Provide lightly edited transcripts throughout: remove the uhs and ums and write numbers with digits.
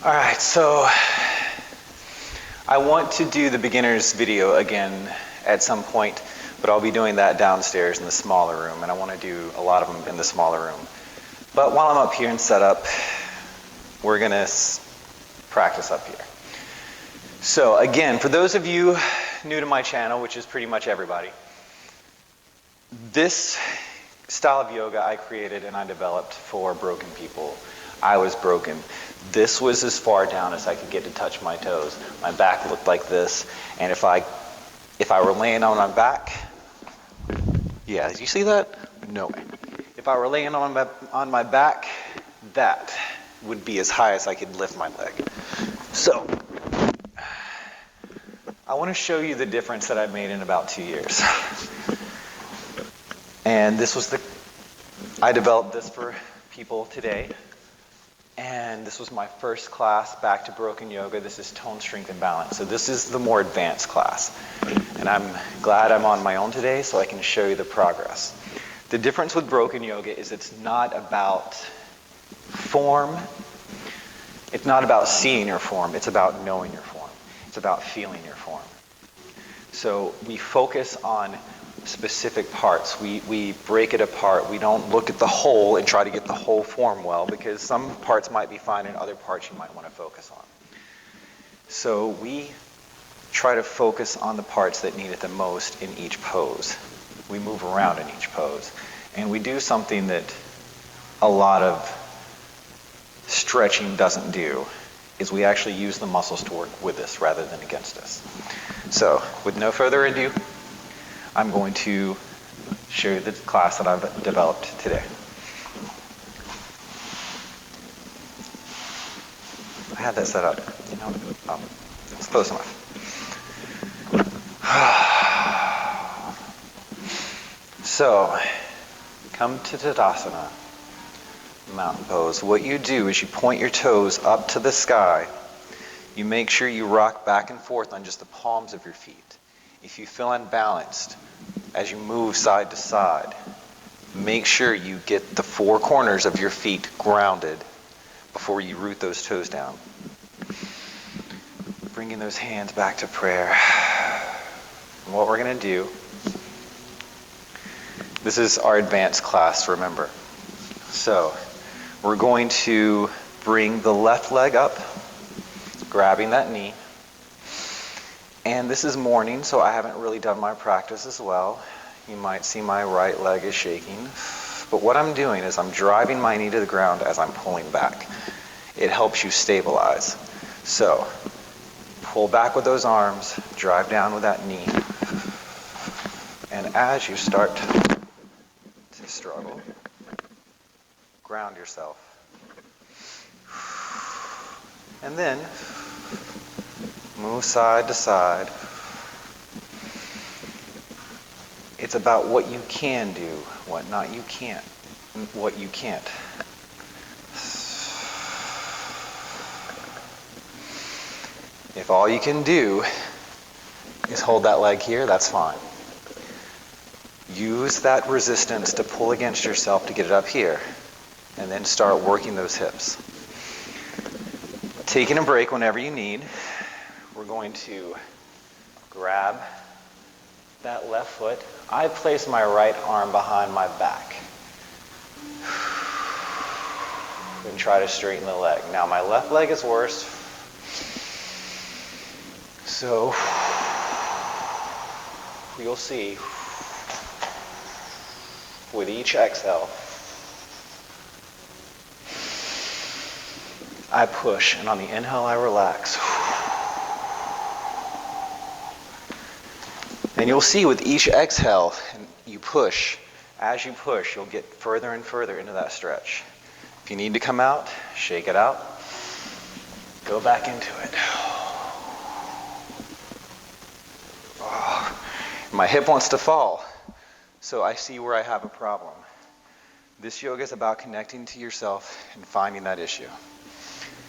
All right, so I want to do the beginner's video again at some point, but I'll be doing that downstairs in the smaller room, and I want to do a lot of them in the smaller room. But while I'm up here and set up, we're going to practice up here. So again, for those of you new to my channel, which is pretty much everybody, this style of yoga I created and I developed for broken people. I was broken. This was as far down as I could get to touch my toes. My back looked like this, and if I were laying on my back, yeah, did you see that? No way. If I were laying on my back, that would be as high as I could lift my leg. So, I want to show you the difference that I've made in about 2 years. And I developed this for people today. And this was my first class back to broken yoga. This is tone, strength, and balance. So this is the more advanced class. And I'm glad I'm on my own today so I can show you the progress. The difference with broken yoga is it's not about form. It's not about seeing your form. It's about knowing your form. It's about feeling your form. So we focus on specific parts. We break it apart. We don't look at the whole and try to get the whole form well, because some parts might be fine and other parts you might want to focus on. So we try to focus on the parts that need it the most in each pose. We move around in each pose. And we do something that a lot of stretching doesn't do, is we actually use the muscles to work with us rather than against us. So with no further ado, I'm going to show you the class that I've developed today. I had that set up, it's close enough. So, come to Tadasana, mountain pose. What you do is you point your toes up to the sky. You make sure you rock back and forth on just the palms of your feet. If you feel unbalanced as you move side to side, make sure you get the four corners of your feet grounded before you root those toes down. Bringing those hands back to prayer. And what we're going to do, this is our advanced class, remember. So we're going to bring the left leg up, grabbing that knee. And this is morning, so I haven't really done my practice as well. You might see my right leg is shaking. But what I'm doing is I'm driving my knee to the ground as I'm pulling back. It helps you stabilize. So, pull back with those arms, drive down with that knee. And as you start to struggle, ground yourself. And then, move side to side. It's about what you can do, what you can't. If all you can do is hold that leg here, that's fine. Use that resistance to pull against yourself to get it up here, and then start working those hips. Taking a break whenever you need. We're going to grab that left foot. I place my right arm behind my back and try to straighten the leg. Now my left leg is worse. So you'll see with each exhale, I push, and on the inhale I relax. And you'll see with each exhale, and you push, as you push, you'll get further and further into that stretch. If you need to come out, shake it out, go back into it. Oh, my hip wants to fall, so I see where I have a problem. This yoga is about connecting to yourself and finding that issue.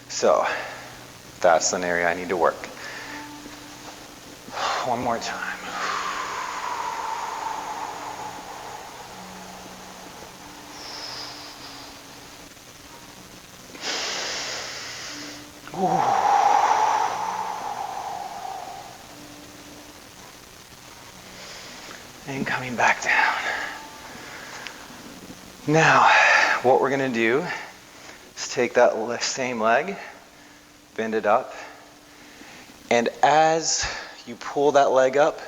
So, that's an area I need to work. One more time. And coming back down. Now, what we're going to do is take that same leg, bend it up, and as you pull that leg up,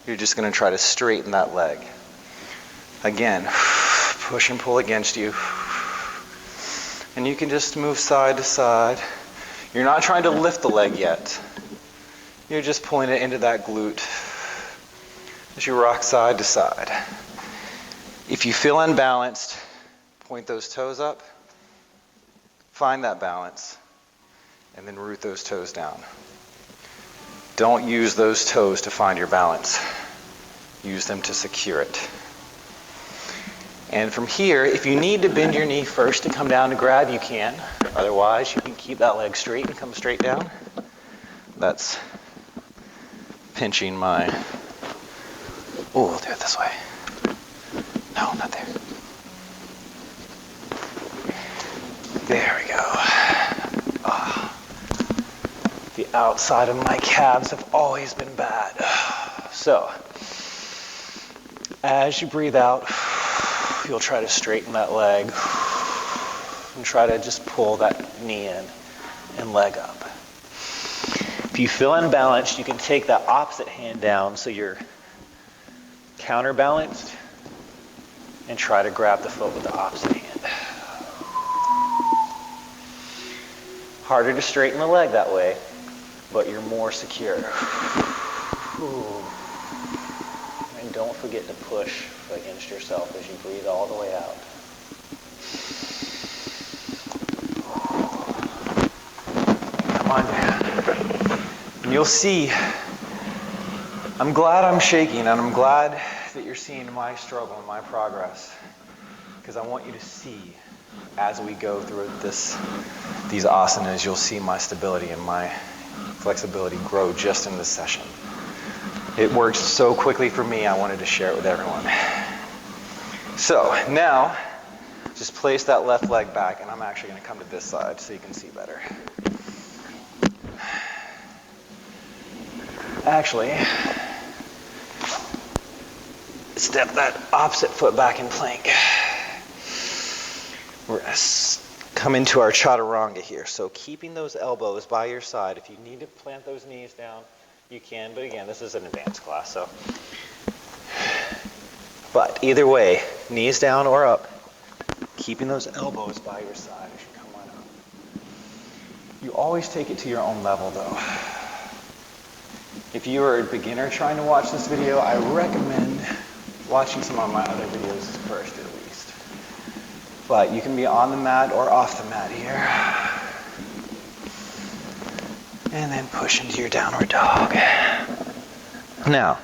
you're just going to try to straighten that leg. Again, push and pull against you. And you can just move side to side. You're not trying to lift the leg yet. You're just pulling it into that glute as you rock side to side. If you feel unbalanced, point those toes up, find that balance, and then root those toes down. Don't use those toes to find your balance. Use them to secure it. And from here, if you need to bend your knee first to come down to grab, you can. Otherwise, you can keep that leg straight and come straight down. That's pinching my... Oh, we'll do it this way. No, not there. There we go. Oh. The outside of my calves have always been bad. So, as you breathe out, you'll try to straighten that leg and try to just pull that knee in and leg up. If you feel unbalanced, you can take that opposite hand down so you're counterbalanced and try to grab the foot with the opposite hand. Harder to straighten the leg that way, but you're more secure. And don't forget to push against yourself as you breathe all the way out. Come on down. And you'll see, I'm glad I'm shaking, and I'm glad that you're seeing my struggle and my progress, because I want you to see as we go through these asanas, you'll see my stability and my flexibility grow just in this session. It works so quickly for me, I wanted to share it with everyone. So now, just place that left leg back, and I'm actually going to come to this side so you can see better. Actually, step that opposite foot back in plank. We're going to come into our Chaturanga here. So keeping those elbows by your side. If you need to plant those knees down, you can. But again, this is an advanced class. So, but either way, knees down or up, keeping those elbows by your side as you come on up. You always take it to your own level, though. If you are a beginner trying to watch this video, I recommend watching some of my other videos first, at least. But you can be on the mat or off the mat here. And then push into your downward dog. Now,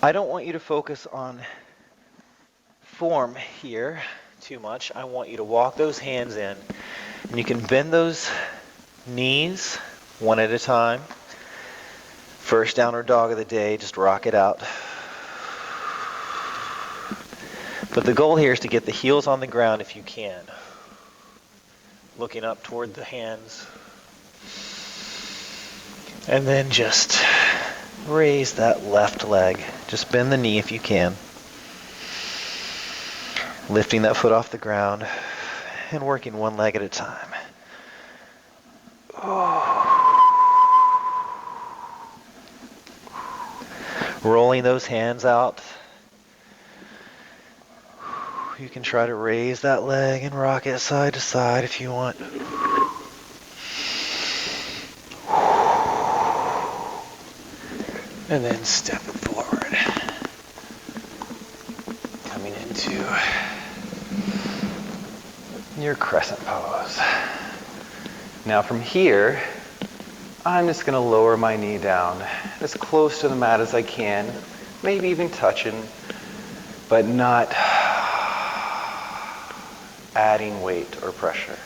I don't want you to focus on form here too much. I want you to walk those hands in. And you can bend those knees one at a time. First downward dog of the day, just rock it out. But the goal here is to get the heels on the ground if you can. Looking up toward the hands. And then just raise that left leg. Just bend the knee if you can. Lifting that foot off the ground and working one leg at a time. Rolling those hands out. You can try to raise that leg and rock it side to side if you want. And then step it forward. Coming into your crescent pose. Now from here, I'm just going to lower my knee down as close to the mat as I can, maybe even touching, but not adding weight or pressure.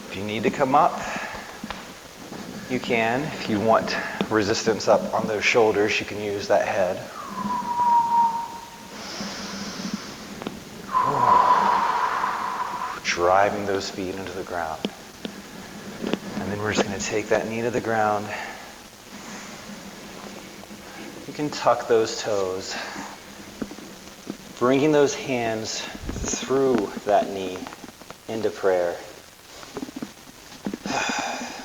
If you need to come up, you can. If you want resistance up on those shoulders, you can use that head. Driving those feet into the ground. then we're just going to take that knee to the ground. You can tuck those toes, bringing those hands through that knee into prayer.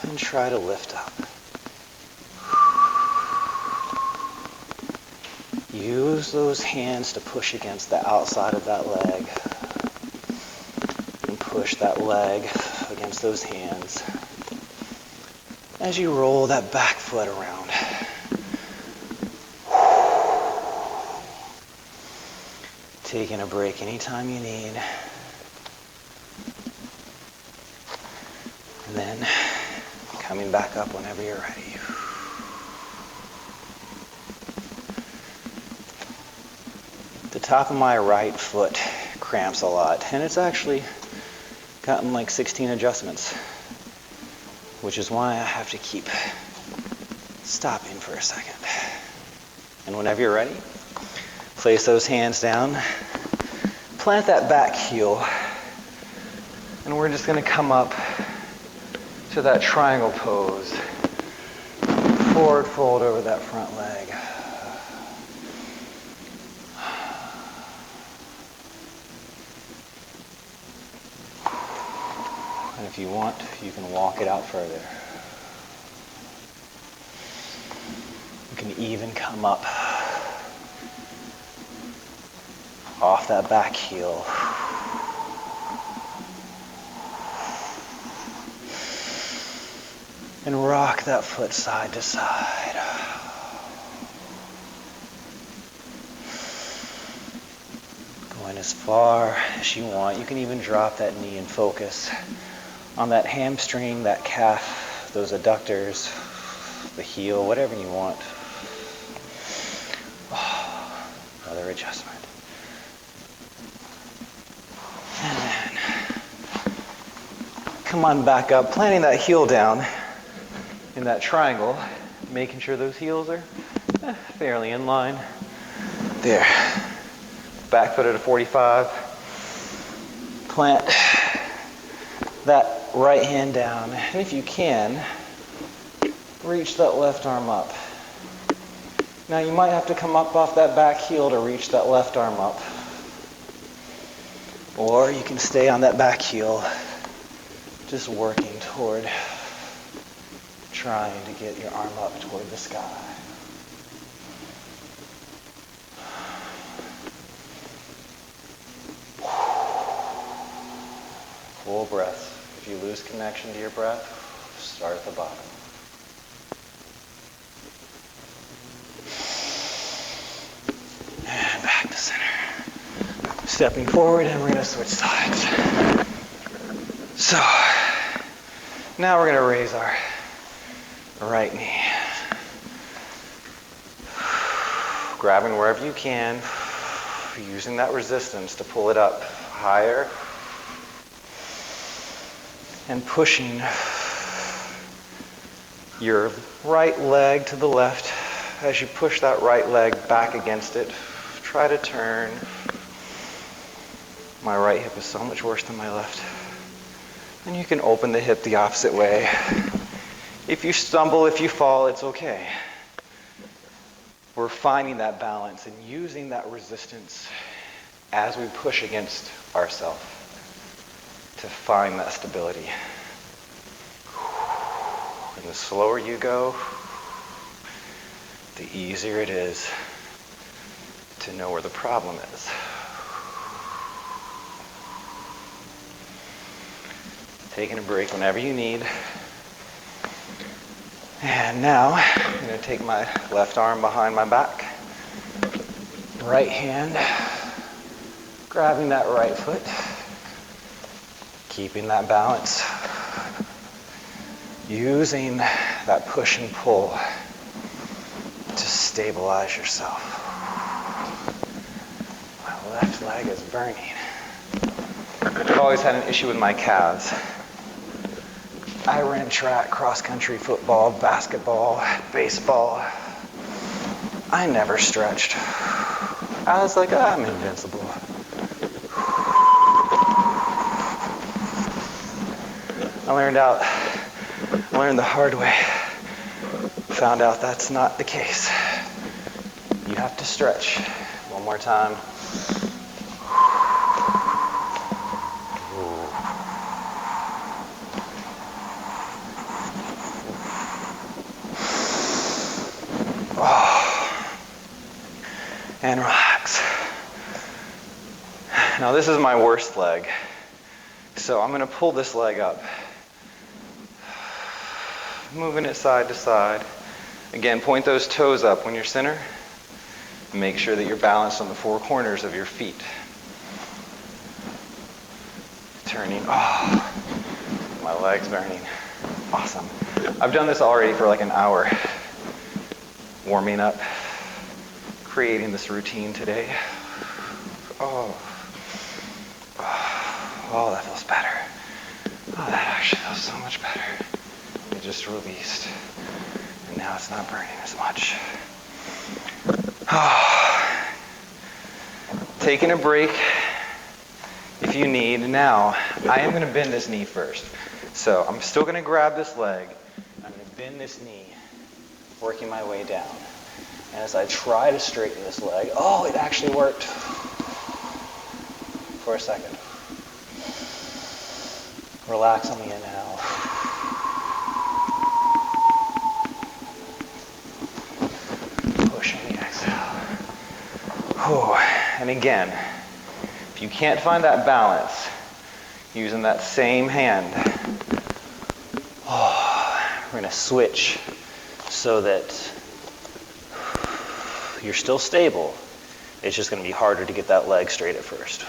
And try to lift up. Use those hands to push against the outside of that leg. And push that leg against those hands as you roll that back foot around. Taking a break anytime you need. And then coming back up whenever you're ready. The top of my right foot cramps a lot, and it's actually gotten like 16 adjustments, which is why I have to keep stopping for a second. And whenever you're ready, place those hands down, plant that back heel, and we're just going to come up to that triangle pose. Forward fold over that front leg. And if you want, you can walk it out further. You can even come up off that back heel. And rock that foot side to side. Going as far as you want. You can even drop that knee and focus on that hamstring, that calf, those adductors, the heel, whatever you want. Oh, another adjustment. And then come on back up, planting that heel down in that triangle, making sure those heels are fairly in line. There. Back foot at a 45. Plant that right hand down. And if you can, reach that left arm up. Now you might have to come up off that back heel to reach that left arm up. Or you can stay on that back heel, just working toward trying to get your arm up toward the sky. Full breath. If you lose connection to your breath, start at the bottom. And back to center. Stepping forward, and we're going to switch sides. So, now we're going to raise our right knee. Grabbing wherever you can, using that resistance to pull it up higher, and pushing your right leg to the left. As you push that right leg back against it, try to turn. My right hip is so much worse than my left. And you can open the hip the opposite way. If you stumble, if you fall, it's okay. We're finding that balance and using that resistance as we push against ourselves to find that stability. And the slower you go, the easier it is to know where the problem is. Taking a break whenever you need. And now I'm going to take my left arm behind my back, right hand grabbing that right foot, keeping that balance, using that push and pull to stabilize yourself. My left leg is burning. I've always had an issue with my calves. I ran track, cross-country, football, basketball, baseball. I never stretched. I was like, I'm invincible. I learned out Learned the hard way. Found out that's not the case. You have to stretch. One more time. And relax. Now this is my worst leg. So I'm going to pull this leg up. Moving it side to side. Again, point those toes up when you're center. Make sure that you're balanced on the four corners of your feet. Turning. Oh, my leg's burning. Awesome. I've done this already for like an hour. Warming up. Creating this routine today. Oh, that feels better. Oh, that actually feels so much better. It just released. And now it's not burning as much. Taking a break if you need. Now, I am going to bend this knee first. So I'm still going to grab this leg. I'm going to bend this knee, working my way down. And as I try to straighten this leg, it actually worked for a second. Relax on the inhale. Push on the exhale. And again, if you can't find that balance, using that same hand, we're going to switch so that you're still stable. It's just going to be harder to get that leg straight at first.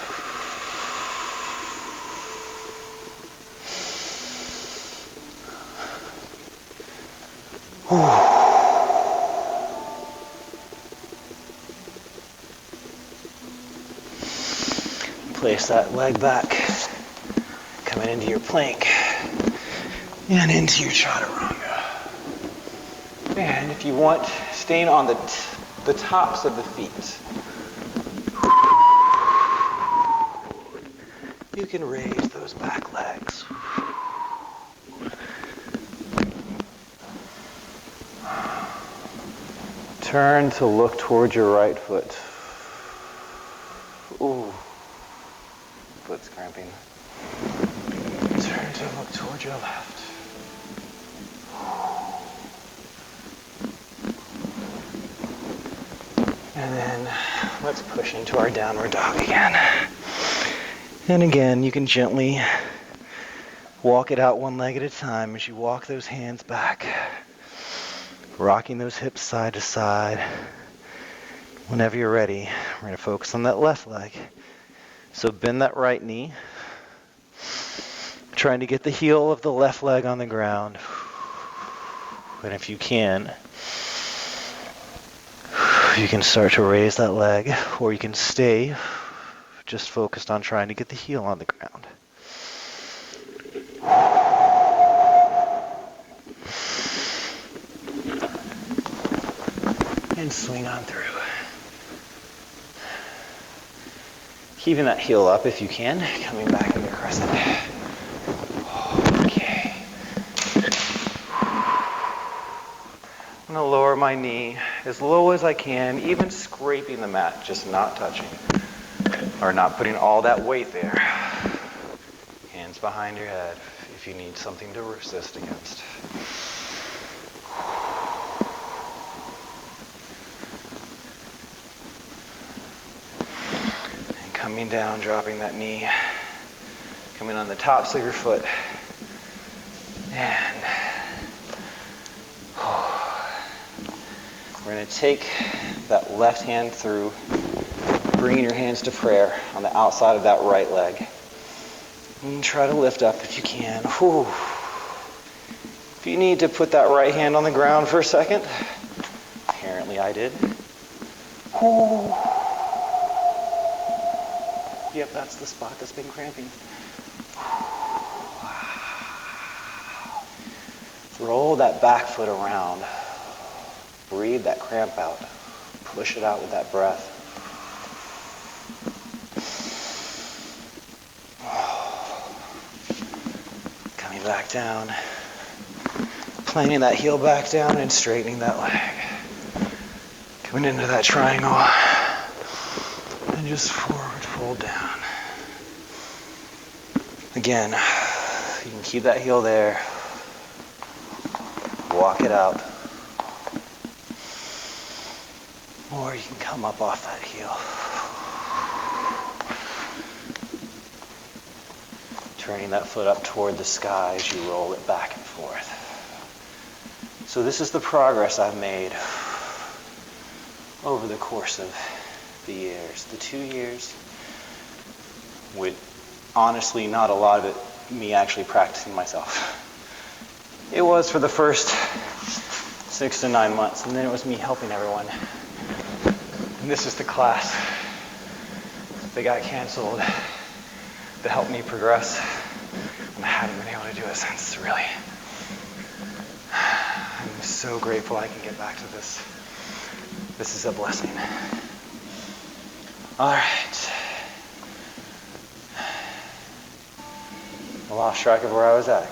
Place that leg back, coming into your plank and into your Chaturanga. And if you want, staying on the tops of the feet. You can raise those back legs. Turn to look towards your right foot. Ooh, foot's cramping. Turn to look towards your left. And then let's push into our downward dog again. And again, you can gently walk it out one leg at a time as you walk those hands back, rocking those hips side to side. Whenever you're ready, we're going to focus on that left leg. So bend that right knee, trying to get the heel of the left leg on the ground. And if you can start to raise that leg, or you can stay just focused on trying to get the heel on the ground. And swing on through. Keeping that heel up if you can, coming back into crescent. Okay. I'm going to lower my knee as low as I can, even scraping the mat, just not touching. Or not putting all that weight there. Hands behind your head if you need something to resist against. And coming down, dropping that knee. Coming on the tops of your foot. And we're going to take that left hand through, bringing your hands to prayer on the outside of that right leg. And try to lift up if you can. Whew. If you need to put that right hand on the ground for a second, apparently I did. Whew. Yep, that's the spot that's been cramping. Wow. Roll that back foot around. Breathe that cramp out. Push it out with that breath. Coming back down. Planing that heel back down and straightening that leg. Coming into that triangle. And just forward fold down. Again, you can keep that heel there. Walk it out. Or you can come up off that heel. Turning that foot up toward the sky as you roll it back and forth. So this is the progress I've made over the course of the years. The 2 years, with honestly not a lot of it me actually practicing myself. It was for the first 6 to 9 months, and then it was me helping everyone. And this is the class that got canceled that helped me progress, and I haven't been able to do it since, really. I'm so grateful I can get back to this. This is a blessing. All right. I lost track of where I was at.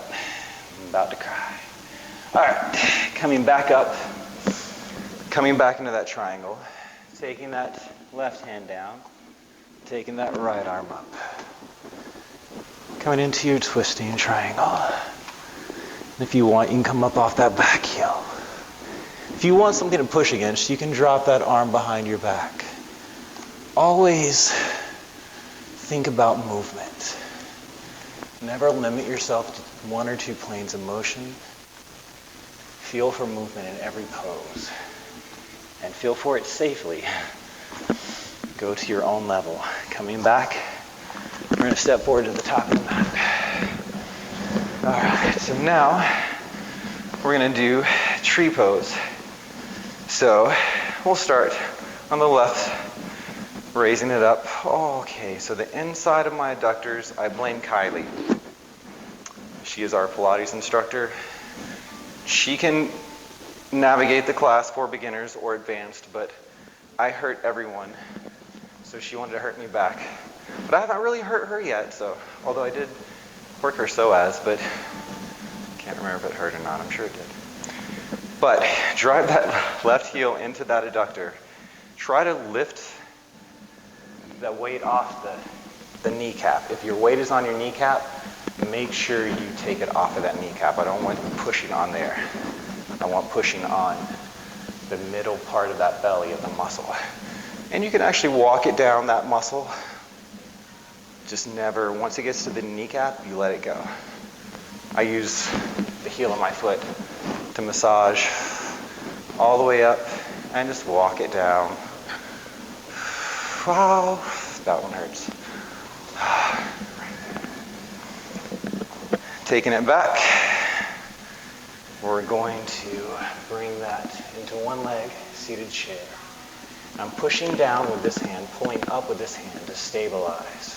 I'm about to cry. All right, coming back up, coming back into that triangle, taking that left hand down, taking that right arm up. Coming into your twisting triangle. And if you want, you can come up off that back heel. If you want something to push against, you can drop that arm behind your back. Always think about movement. Never limit yourself to 1 or 2 planes of motion. Feel for movement in every pose. And feel for it safely. Go to your own level. Coming back, we're going to step forward to the top of the mat. All right, so now we're going to do tree pose. So we'll start on the left, raising it up. Okay, so the inside of my adductors, I blame Kylie. She is our Pilates instructor. She can navigate the class for beginners or advanced, but I hurt everyone, so she wanted to hurt me back. But I haven't really hurt her yet, so although I did work her psoas, but I can't remember if it hurt or not. I'm sure it did. But drive that left heel into that adductor. Try to lift that weight off the kneecap. If your weight is on your kneecap, make sure you take it off of that kneecap. I don't want pushing on there. I want pushing on the middle part of that belly of the muscle. And you can actually walk it down that muscle. Just never, once it gets to the kneecap, you let it go. I use the heel of my foot to massage all the way up and just walk it down. Wow, that one hurts. Taking it back, we're going to bring that into one leg, seated chair. I'm pushing down with this hand, pulling up with this hand to stabilize.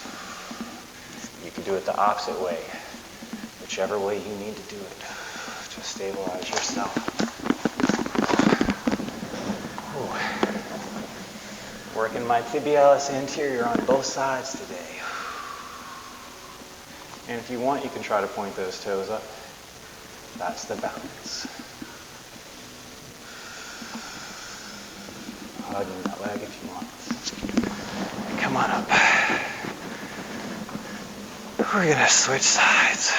You can do it the opposite way, whichever way you need to do it to stabilize yourself. Ooh. Working my tibialis anterior on both sides today. And if you want, you can try to point those toes up. That's the balance. Hugging that leg if you want. And come on up. We're going to switch sides.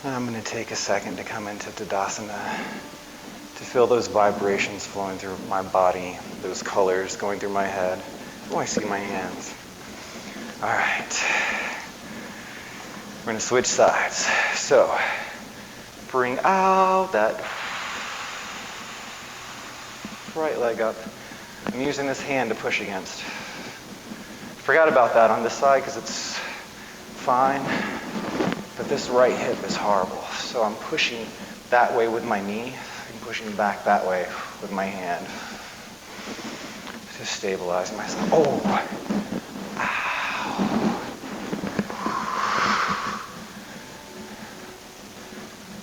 And I'm going to take a second to come into Tadasana, to feel those vibrations flowing through my body, those colors going through my head. Oh, I see my hands. All right. We're going to switch sides. So, bring out that right leg up. I'm using this hand to push against. Forgot about that on this side because it's fine, but this right hip is horrible. So I'm pushing that way with my knee. I'm pushing back that way with my hand to stabilize myself. Oh!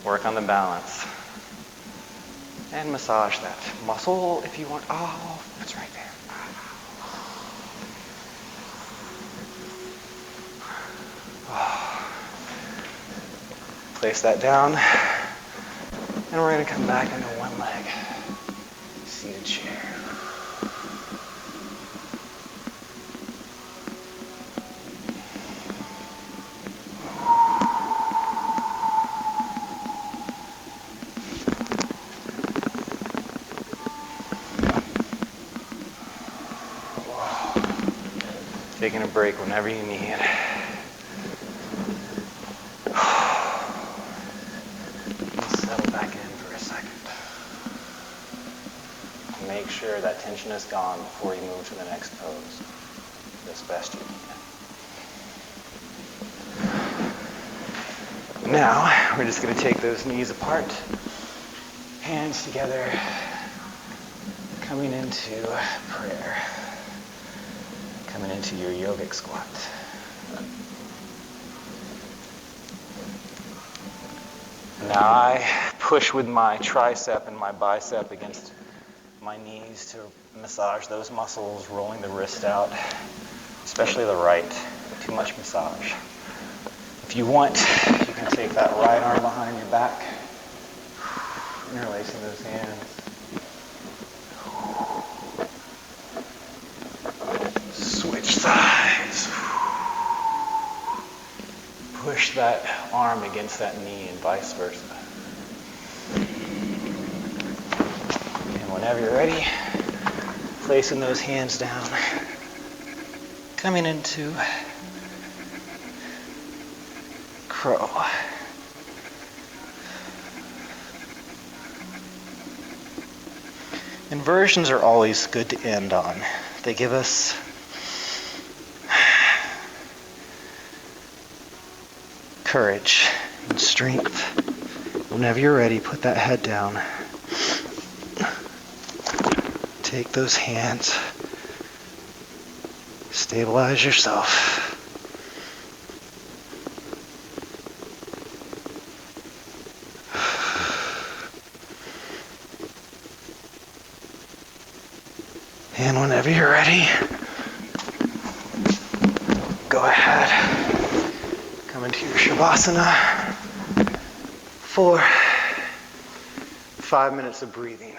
Work on the balance. And massage that muscle if you want. Oh, it's right there. Place that down. And we're going to come back into one leg. Seated chair. Taking a break whenever you need. Settle back in for a second. Make sure that tension is gone before you move to the next pose, as best you can. Now, we're just going to take those knees apart, hands together, coming into prayer. Coming into your yogic squat. Now I push with my tricep and my bicep against my knees to massage those muscles, rolling the wrist out, especially the right. Too much massage. If you want, you can take that right arm behind your back, interlacing those hands. Switch sides. Push that arm against that knee and vice versa. And whenever you're ready, placing those hands down, coming into crow. Inversions are always good to end on. They give us courage and strength. Whenever you're ready, put that head down. Take those hands. Stabilize yourself. And whenever you're ready, go ahead. Come into your Shavasana for 5 minutes of breathing.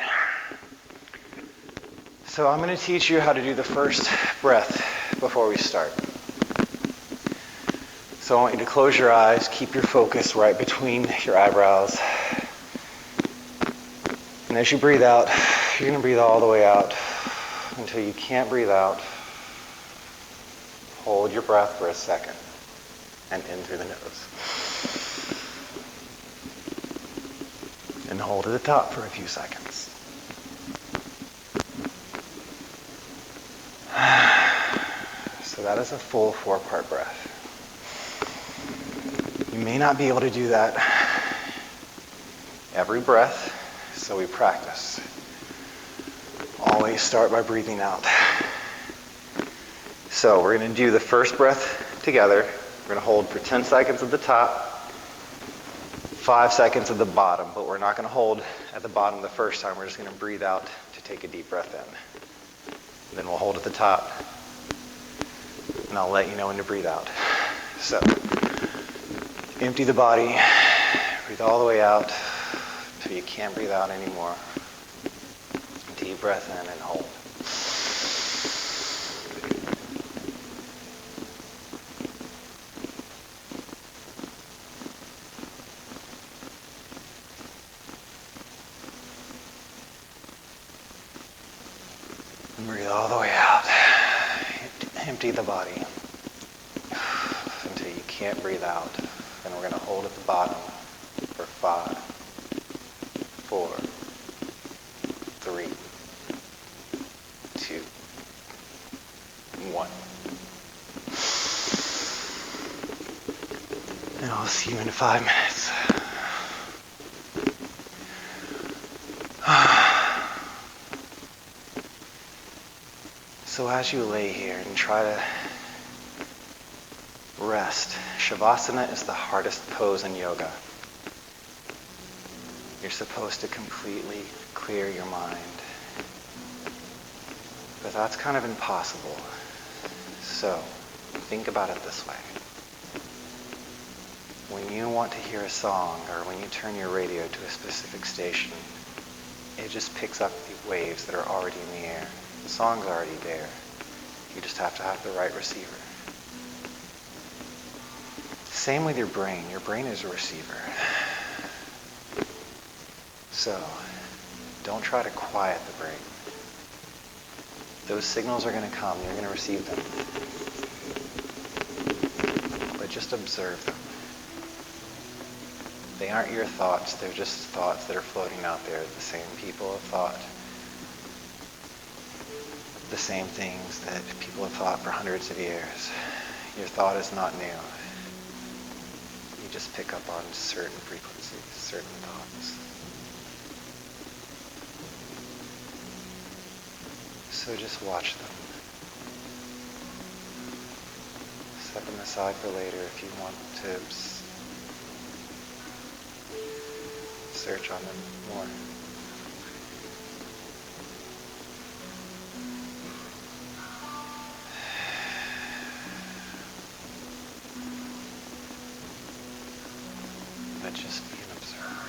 So I'm going to teach you how to do the first breath before we start. So I want you to close your eyes, keep your focus right between your eyebrows. And as you breathe out, you're going to breathe all the way out until you can't breathe out. Hold your breath for a second and in through the nose. And hold at the top for a few seconds. So that is a full 4-part breath. You may not be able to do that every breath, so we practice. Always start by breathing out. So we're going to do the first breath together. We're going to hold for 10 seconds at the top, 5 seconds at the bottom, but we're not going to hold at the bottom the first time. We're just going to breathe out to take a deep breath in. And then we'll hold at the top, and I'll let you know when to breathe out. So empty the body, breathe all the way out until you can't breathe out anymore. Deep breath in and hold. And breathe all the way out. Empty the body until you can't breathe out. Then we're going to hold at the bottom for 5, 4, 3, 2, 1. And I'll see you in 5 minutes. So as you lay here and try to rest, Shavasana is the hardest pose in yoga. You're supposed to completely clear your mind. But that's kind of impossible. So think about it this way. When you want to hear a song, or when you turn your radio to a specific station, it just picks up the waves that are already in the air. The song's already there. You just have to have the right receiver. Same with your brain. Your brain is a receiver. So, don't try to quiet the brain. Those signals are going to come. You're going to receive them. But just observe them. They aren't your thoughts. They're just thoughts that are floating out there. The same people have thought the same things that people have thought for hundreds of years. Your thought is not new. You just pick up on certain frequencies, certain thoughts. So just watch them. Set them aside for later if you want to search on them more. But just be an observer.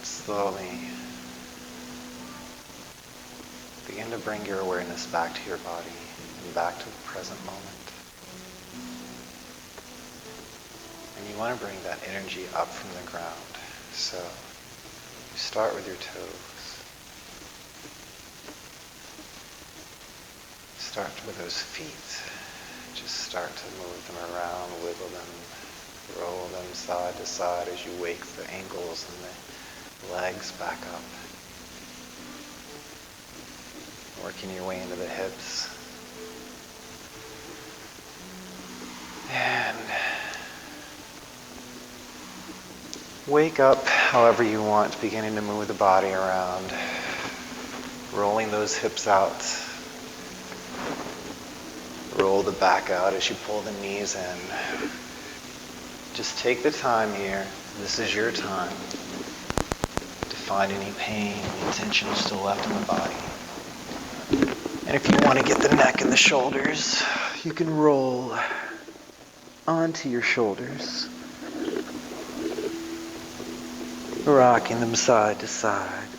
Slowly begin to bring your awareness back to your body and back to the present moment. And you want to bring that energy up from the ground. So you start with your toes. Start with those feet. Just start to move them around, wiggle them. Roll them side to side as you wake the ankles and the legs back up. Working your way into the hips. And wake up however you want, beginning to move the body around. Rolling those hips out. Roll the back out as you pull the knees in. Just take the time here. This is your time to find any pain, any tension still left in the body. And if you want to get the neck and the shoulders, you can roll onto your shoulders, rocking them side to side.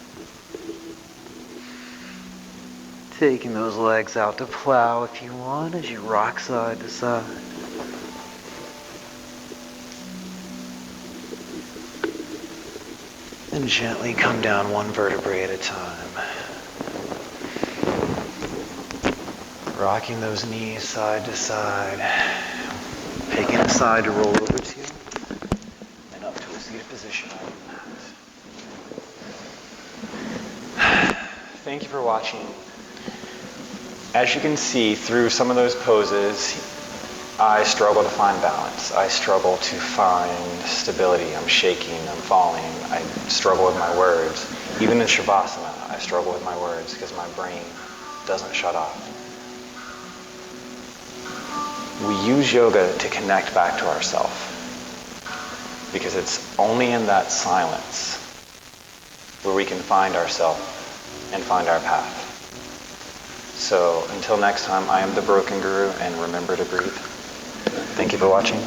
Taking those legs out to plow if you want as you rock side to side. And gently come down one vertebrae at a time. Rocking those knees side to side. Picking a side to roll over to. And up to a seated position on the mat. Thank you for watching. As you can see through some of those poses, I struggle to find balance. I struggle to find stability. I'm shaking, I'm falling. I struggle with my words. Even in Shavasana, I struggle with my words because my brain doesn't shut off. We use yoga to connect back to ourselves because it's only in that silence where we can find ourselves and find our path. So until next time, I am the Broken Guru, and remember to breathe. Thank you for watching.